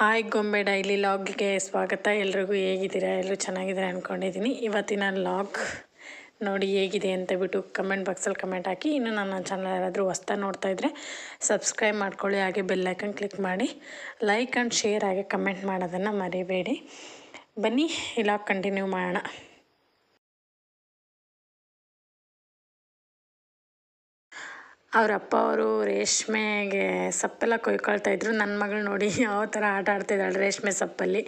Hi ಗೊಂಬೆ daily ಲಾಗ್ಗೆ ಸ್ವಾಗತ. ಎಲ್ರಿಗೂ ಹೇಗಿದ್ದೀರಾ? ಎಲ್ಲರೂ ಚೆನ್ನಾಗಿದ್ದೀರಾ ಅಂದ್ಕೊಂಡಿದ್ದೀನಿ. ಇವತ್ತಿನ ಲಾಗ್ ನೋಡಿ ಹೇಗಿದೆ ಅಂತ ಬಿಟ್ಟು ಕಮೆಂಟ್ ಬಾಕ್ಸಲ್ಲಿ ಕಮೆಂಟ್ ಹಾಕಿ. ಇನ್ನು ನನ್ನ ಚಾನಲ್ ಯಾರಾದರೂ ಹೊಸ್ದಾಗಿ ನೋಡ್ತಾ ಇದ್ದರೆ ಸಬ್ಸ್ಕ್ರೈಬ್ ಮಾಡ್ಕೊಳ್ಳಿ, ಹಾಗೆ ಬೆಲ್ ಐಕನ್ ಕ್ಲಿಕ್ ಮಾಡಿ, ಲೈಕ್ ಆ್ಯಂಡ್ ಶೇರ್ ಹಾಗೆ ಕಮೆಂಟ್ ಮಾಡೋದನ್ನು ಮರಿಬೇಡಿ. ಬನ್ನಿ ಈ ಲಾಗ್ ಕಂಟಿನ್ಯೂ ಮಾಡೋಣ. ಅವ್ರ ಅಪ್ಪ ಅವರು ರೇಷ್ಮೆಗೆ ಸಪ್ಪೆಲ್ಲ ಕೊಯ್ಕೊಳ್ತಾ ಇದ್ರು. ನನ್ನ ಮಗಳು ನೋಡಿ ಯಾವ ಥರ ಆಟ ಆಡ್ತಿದ್ದಾಳೆ ರೇಷ್ಮೆ ಸಪ್ಪಲ್ಲಿ.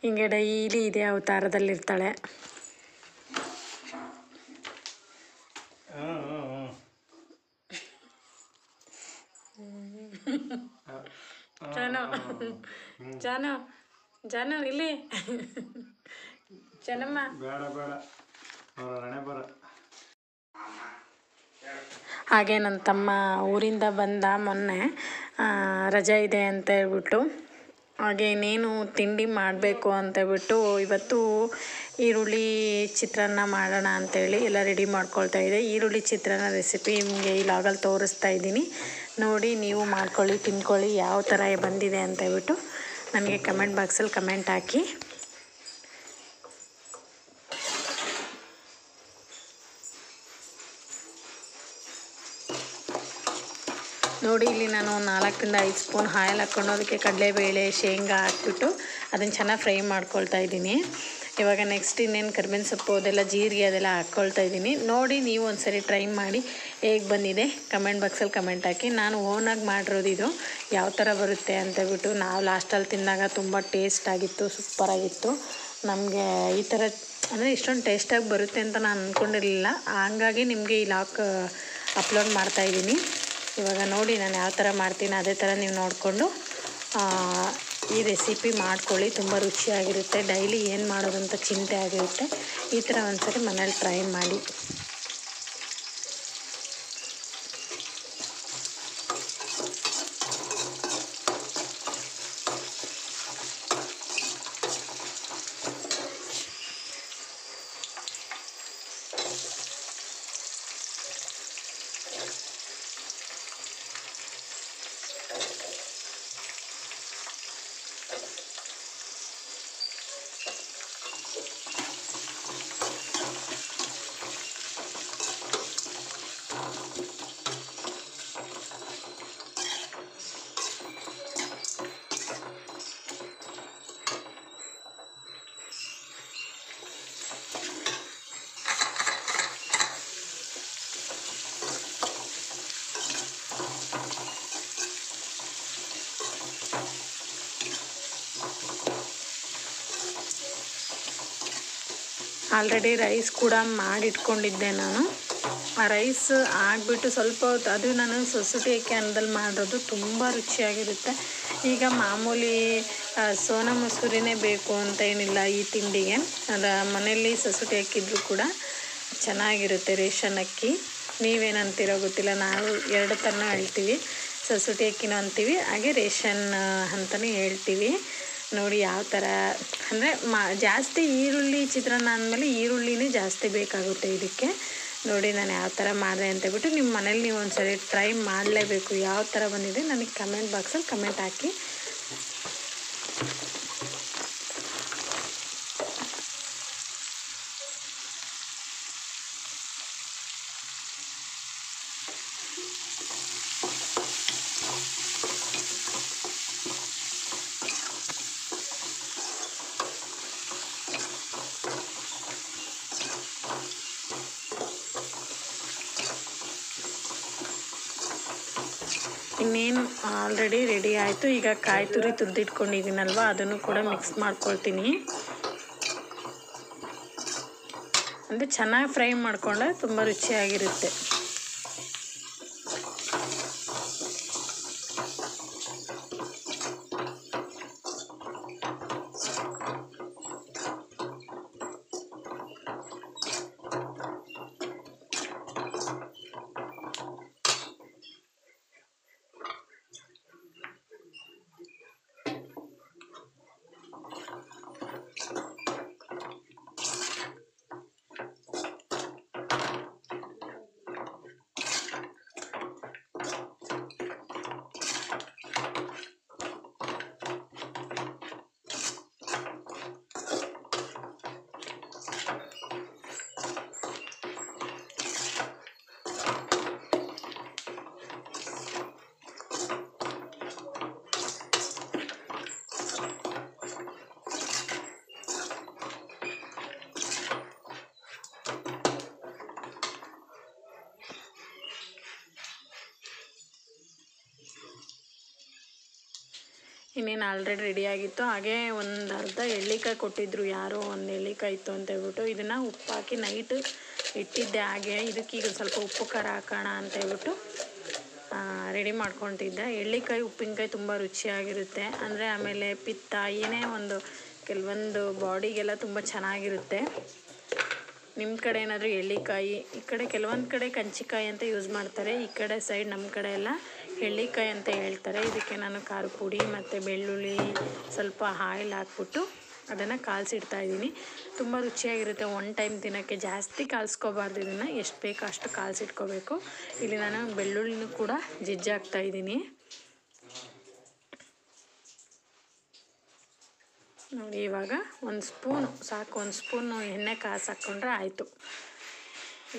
ಹಿಂಗೆ ಡೈಲಿ ಇದೇ ಅವತಾರದಲ್ಲಿರ್ತಾಳೆ. ಜಾನು ಜಾನು ಜಾನು ಇಲ್ಲಿ ಜನಮ್ಮ ಬೇಡ ಬೇಡ ಹಾಗೆ ನನ್ನ ತಮ್ಮ ಊರಿಂದ ಬಂದ ಮೊನ್ನೆ, ರಜೆ ಇದೆ ಅಂತ ಹೇಳ್ಬಿಟ್ಟು. ಹಾಗೆ ಇನ್ನೇನು ತಿಂಡಿ ಮಾಡಬೇಕು ಅಂತೇಳ್ಬಿಟ್ಟು ಇವತ್ತು ಈರುಳ್ಳಿ ಚಿತ್ರಾನ್ನ ಮಾಡೋಣ ಅಂಥೇಳಿ ಎಲ್ಲ ರೆಡಿ ಮಾಡ್ಕೊಳ್ತಾ ಇದೆ. ಈರುಳ್ಳಿ ಚಿತ್ರಾನ್ನ ರೆಸಿಪಿ ನಿಮಗೆ ಈ ಲಾಗಲ್ಲಿ ತೋರಿಸ್ತಾ ಇದ್ದೀನಿ. ನೋಡಿ ನೀವು ಮಾಡ್ಕೊಳ್ಳಿ, ತಿನ್ಕೊಳ್ಳಿ, ಯಾವ ಥರ ಬಂದಿದೆ ಅಂತೇಳ್ಬಿಟ್ಟು ನನಗೆ ಕಮೆಂಟ್ ಬಾಕ್ಸಲ್ಲಿ ಕಮೆಂಟ್ ಹಾಕಿ. ನೋಡಿ ಇಲ್ಲಿ ನಾನು 4ರಿಂದ 5 ಸ್ಪೂನ್ ಆಯಿಲ್ ಹಾಕ್ಕೊಂಡು ಅದಕ್ಕೆ ಕಡಲೆಬೇಳೆ ಶೇಂಗಾ ಹಾಕ್ಬಿಟ್ಟು ಅದನ್ನು ಚೆನ್ನಾಗಿ ಫ್ರೈ ಮಾಡ್ಕೊಳ್ತಾ ಇದ್ದೀನಿ. ಇವಾಗ ನೆಕ್ಸ್ಟ್ ಇನ್ನೇನು ಕರಿಬೇವಿನ ಸೊಪ್ಪು ಅದೆಲ್ಲ ಜೀರಿಗೆ ಅದೆಲ್ಲ ಹಾಕ್ಕೊಳ್ತಾ ಇದ್ದೀನಿ. ನೋಡಿ ನೀವು ಒಂದ್ಸರಿ ಟ್ರೈ ಮಾಡಿ ಹೇಗೆ ಬಂದಿದೆ ಕಮೆಂಟ್ ಬಾಕ್ಸಲ್ಲಿ ಕಮೆಂಟ್ ಹಾಕಿ. ನಾನು ಓನಾಗಿ ಮಾಡಿರೋದು ಇದು, ಯಾವ ಥರ ಬರುತ್ತೆ ಅಂತೇಳ್ಬಿಟ್ಟು. ನಾವು ಲಾಸ್ಟಲ್ಲಿ ತಿಂದಾಗ ತುಂಬ ಟೇಸ್ಟ್ ಆಗಿತ್ತು, ಸೂಪರಾಗಿತ್ತು. ನಮಗೆ ಈ ಥರ ಅಂದರೆ ಇಷ್ಟೊಂದು ಟೇಸ್ಟಾಗಿ ಬರುತ್ತೆ ಅಂತ ನಾನು ಅಂದ್ಕೊಂಡಿರಲಿಲ್ಲ. ಹಂಗಾಗಿ ನಿಮಗೆ ಈ ಲಾಗ್ ಅಪ್ಲೋಡ್ ಮಾಡ್ತಾಯಿದ್ದೀನಿ. ಇವಾಗ ನೋಡಿ ನಾನು ಯಾವ ಥರ ಮಾಡ್ತೀನಿ ಅದೇ ಥರ ನೀವು ನೋಡಿಕೊಂಡು ಈ ರೆಸಿಪಿ ಮಾಡ್ಕೊಳ್ಳಿ. ತುಂಬ ರುಚಿಯಾಗಿರುತ್ತೆ. ಡೈಲಿ ಏನು ಮಾಡೋದು ಅಂತ ಚಿಂತೆ ಆಗಿರುತ್ತೆ. ಈ ಥರ ಒಂದ್ಸರಿ ಮನೇಲಿ ಟ್ರೈ ಮಾಡಿ. ಆಲ್ರೆಡಿ ರೈಸ್ ಕೂಡ ಮಾಡಿಟ್ಕೊಂಡಿದ್ದೆ ನಾನು. ಆ ರೈಸ್ ಆಗಿಬಿಟ್ಟು ಸ್ವಲ್ಪ ಹೊತ್ತು, ಅದು ನಾನು ಸೊಸೈಟಿ ಕ್ಯಾನ್ದಲ್ಲಿ ಮಾಡೋದು, ತುಂಬ ರುಚಿಯಾಗಿರುತ್ತೆ. ಈಗ ಮಾಮೂಲಿ ಸೋನಾ ಮಸೂರಿನೇ ಬೇಕು ಅಂತ ಏನಿಲ್ಲ ಈ ತಿಂಡಿಗೆ. ಅದು ಮನೆಯಲ್ಲಿ ಸೊಸೈಟಿ ಅಕ್ಕಿದ್ರು ಕೂಡ ಚೆನ್ನಾಗಿರುತ್ತೆ. ರೇಷನ್ ಅಕ್ಕಿ ನೀವೇನಂತೀರೋ ಗೊತ್ತಿಲ್ಲ, ನಾವು ಎರಡು ಥರನೂ ಹೇಳ್ತೀವಿ. ಸೊಸೈಟಿ ಅಕ್ಕಿನೂ ಅಂತೀವಿ, ಹಾಗೆ ರೇಷನ್ ಅಂತಲೇ ಹೇಳ್ತೀವಿ. ನೋಡಿ ಯಾವ ಥರ ಅಂದರೆ ಜಾಸ್ತಿ ಈರುಳ್ಳಿ ಚಿತ್ರಾನ್ನ ಅಂದಮೇಲೆ ಈರುಳ್ಳಿನೇ ಜಾಸ್ತಿ ಬೇಕಾಗುತ್ತೆ ಇದಕ್ಕೆ. ನೋಡಿ ನಾನು ಯಾವ ಥರ ಮಾಡಿದೆ ಅಂತೇಳ್ಬಿಟ್ಟು ನಿಮ್ಮ ಮನೇಲಿ ನೀವು ಒಂದ್ಸರಿ ಟ್ರೈ ಮಾಡಲೇಬೇಕು. ಯಾವ ಥರ ಬಂದಿದೆ ನನಗೆ ಕಮೆಂಟ್ ಬಾಕ್ಸಲ್ಲಿ ಕಮೆಂಟ್ ಹಾಕಿ. ಇನ್ನೇನು ಆಲ್ರೆಡಿ ರೆಡಿ ಆಯಿತು. ಈಗ ಕಾಯಿ ತುರಿ ತುರಿದಿಟ್ಕೊಂಡಿದ್ದೀನಲ್ವ ಅದನ್ನು ಕೂಡ ಮಿಕ್ಸ್ ಮಾಡ್ಕೊಳ್ತೀನಿ. ಅಂದರೆ ಚೆನ್ನಾಗಿ ಫ್ರೈ ಮಾಡಿಕೊಂಡ್ರೆ ತುಂಬ ರುಚಿಯಾಗಿರುತ್ತೆ. ಇನ್ನೇನು ಆಲ್ರೆಡಿ ರೆಡಿಯಾಗಿತ್ತು. ಹಾಗೇ ಒಂದು ಅರ್ಧ ಎಳ್ಳಿಕಾಯಿ ಕೊಟ್ಟಿದ್ದರು, ಯಾರೋ ಒಂದು ಎಳ್ಳಿಕಾಯಿ ಇತ್ತು ಅಂತ ಹೇಳ್ಬಿಟ್ಟು ಇದನ್ನು ಉಪ್ಪು ಹಾಕಿ ನೈಟ್ ಇಟ್ಟಿದ್ದೆ. ಹಾಗೆ ಇದಕ್ಕೀಗ ಸ್ವಲ್ಪ ಉಪ್ಪು ಖಾರ ಹಾಕೋಣ ಅಂತ ಹೇಳ್ಬಿಟ್ಟು ರೆಡಿ ಮಾಡ್ಕೊತಿದ್ದೆ. ಎಳ್ಳಿಕಾಯಿ ಉಪ್ಪಿನಕಾಯಿ ತುಂಬ ರುಚಿಯಾಗಿರುತ್ತೆ. ಅಂದರೆ ಆಮೇಲೆ ಪಿತ್ತ ಏನೇ ಒಂದು ಕೆಲವೊಂದು ಬಾಡಿಗೆಲ್ಲ ತುಂಬ ಚೆನ್ನಾಗಿರುತ್ತೆ. ನಿಮ್ಮ ಕಡೆ ಏನಾದರೂ ಎಳ್ಳಿಕಾಯಿ, ಈ ಕಡೆ ಕೆಲವೊಂದು ಕಡೆ ಕಂಚಿಕಾಯಿ ಅಂತ ಯೂಸ್ ಮಾಡ್ತಾರೆ, ಈ ಕಡೆ ಸೈಡ್ ನಮ್ಮ ಕಡೆ ಎಲ್ಲ ಎಳ್ಳಿಕಾಯಿ ಅಂತ ಹೇಳ್ತಾರೆ. ಇದಕ್ಕೆ ನಾನು ಖಾರ ಪುಡಿ ಮತ್ತು ಬೆಳ್ಳುಳ್ಳಿ ಸ್ವಲ್ಪ ಆಯಿಲ್ ಹಾಕ್ಬಿಟ್ಟು ಅದನ್ನು ಕಾಲ್ಸಿಡ್ತಾಯಿದ್ದೀನಿ. ತುಂಬ ರುಚಿಯಾಗಿರುತ್ತೆ. ಒನ್ ಟೈಮ್ ತಿನ್ನೋಕ್ಕೆ. ಜಾಸ್ತಿ ಕಾಲ್ಸ್ಕೋಬಾರ್ದು, ಇದನ್ನು ಎಷ್ಟು ಬೇಕೋ ಅಷ್ಟು ಕಾಲ್ಸಿಟ್ಕೋಬೇಕು. ಇಲ್ಲಿ ನಾನು ಬೆಳ್ಳುಳ್ಳಿನೂ ಕೂಡ ಜಜ್ಜಾಕ್ತಾಯಿದ್ದೀನಿ. ನೋಡಿ, ಇವಾಗ ಒಂದು ಸ್ಪೂನು ಸಾಕು, ಒಂದು ಸ್ಪೂನು ಎಣ್ಣೆ ಕಾಸು ಹಾಕ್ಕೊಂಡ್ರೆ ಆಯಿತು.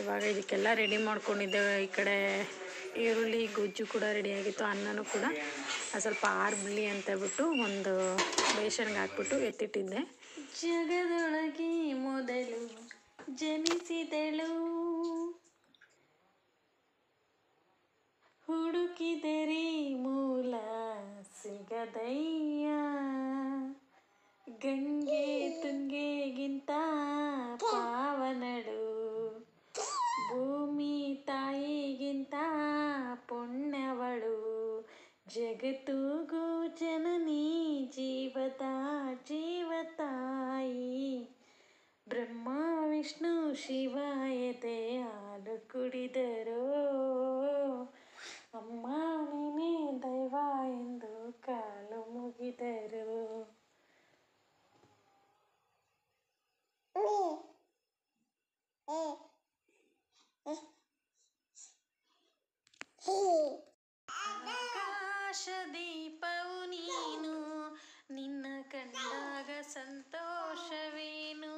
ಇವಾಗ ಇದಕ್ಕೆಲ್ಲ ರೆಡಿ ಮಾಡ್ಕೊಂಡಿದ್ದೇವೆ. ಈ ಕಡೆ ಈರುಳ್ಳಿ ಗೊಜ್ಜು ಕೂಡ ರೆಡಿಯಾಗಿತ್ತು. ಅನ್ನನೂ ಕೂಡ ಸ್ವಲ್ಪ ಆರ್ಬಿಡ್ಲಿ ಅಂತ ಹೇಳ್ಬಿಟ್ಟು ಒಂದು ಬೇಸನ್ಗೆ ಹಾಕ್ಬಿಟ್ಟು ಎತ್ತಿಟ್ಟಿದ್ದೆ. ಜಗದೊಳಗೆ ಮೊದಲು ಜನಿಸಿದಳು, ಹುಡುಕಿದರೆ ಮೂಲ ಸಿಗದಯ್ಯ, ಗಂಗೆ ತುಂಗೆಗಿಂತ ಪಾವನಳು, ಭೂಮಿ ತಾಯಿಗಿಂತ ಪುಣ್ಯವಳು, ಜಗತ್ತುಗೂ ಜನನಿ ಜೀವದ ಜೀವತಾಯಿ, ಬ್ರಹ್ಮ ವಿಷ್ಣು ಶಿವ ಎದೆ ಹಾಲು ಕುಡಿದರೋ, ಅಮ್ಮ ನೀನೇ ದೈವ ಎಂದು ಕಾಲು ಮುಗಿದರು. ಆಕಾಶ ದೀಪವು ನೀನು, ನಿನ್ನ ಕಂಡಾಗ ಸಂತೋಷವೇನು,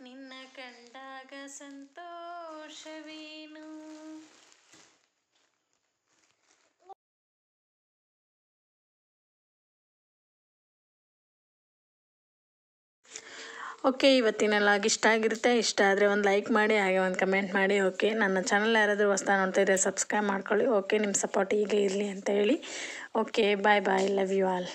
ನಿನ್ನ ಕಂಡಾಗ ಸಂತೋಷವೇನು. ಓಕೆ, ಇವತ್ತಿನ ಲಾಗ್ ಇಷ್ಟ ಆಗಿರುತ್ತೆ. ಇಷ್ಟ ಆದರೆ ಒಂದು ಲೈಕ್ ಮಾಡಿ, ಹಾಗೆ ಒಂದು ಕಮೆಂಟ್ ಮಾಡಿ. ಓಕೆ, ನನ್ನ ಚಾನಲ್ ಯಾರಾದರೂ ಹೊಸ್ದಾಗಿ ನೋಡ್ತಾ ಇದ್ದರೆ ಸಬ್ಸ್ಕ್ರೈಬ್ ಮಾಡ್ಕೊಳ್ಳಿ. ಓಕೆ, ನಿಮ್ಮ ಸಪೋರ್ಟ್ ಹೀಗೆ ಇರಲಿ ಅಂತ ಹೇಳಿ. Okay, bye bye, love you all.